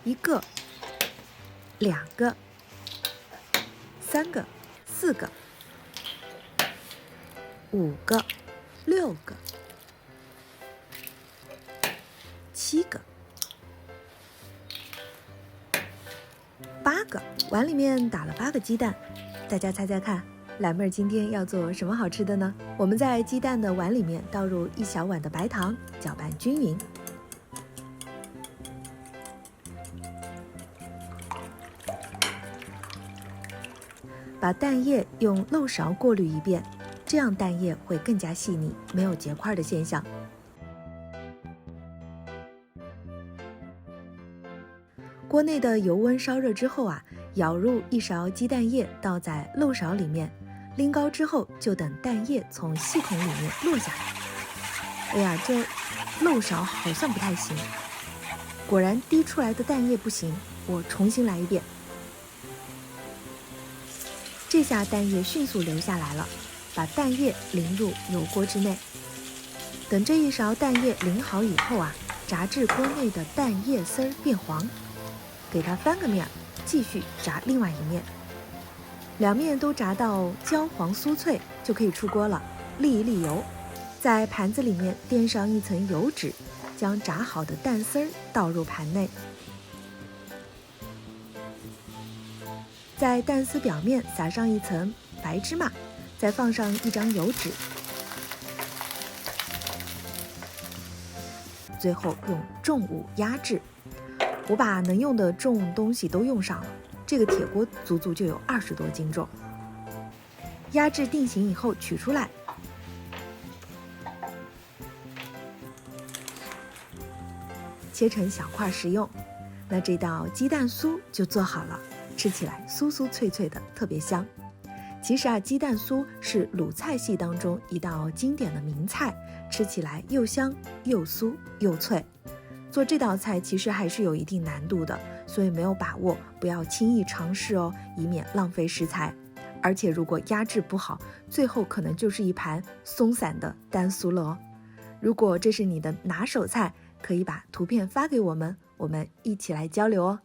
1个、2个、3个、4个、5个、6个、7个、8个。碗里面打了8个鸡蛋，大家猜猜看，蓝妹儿今天要做什么好吃的呢？我们在鸡蛋的碗里面倒入1小碗的白糖，搅拌均匀。把蛋液用漏勺过滤一遍，这样蛋液会更加细腻，没有结块的现象。锅内的油温烧热之后啊，舀入1勺鸡蛋液，倒在漏勺里面，拎高之后就等蛋液从细孔里面落下来。哎呀，这漏勺好像不太行，果然滴出来的蛋液不行，我重新来一遍。这下蛋液迅速流下来了，把蛋液淋入油锅之内。等这1勺蛋液淋好以后啊，炸至锅内的蛋液丝变黄，给它翻个面，继续炸另外一面。2面都炸到焦黄酥脆，就可以出锅了。沥一沥油，在盘子里面垫上1层油纸，将炸好的蛋丝倒入盘内。在蛋丝表面撒上1层白芝麻，再放上1张油纸，最后用重物压制。我把能用的重东西都用上了，这个铁锅足足就有20多斤重。压制定型以后取出来，切成小块食用。那这道鸡蛋酥就做好了，吃起来酥酥脆脆的，特别香。其实啊，鸡蛋酥是鲁菜系当中一道经典的名菜，吃起来又香又酥又脆。做这道菜其实还是有一定难度的，所以没有把握不要轻易尝试哦，以免浪费食材。而且如果压制不好，最后可能就是一盘松散的蛋酥了哦。如果这是你的拿手菜，可以把图片发给我们，我们一起来交流哦。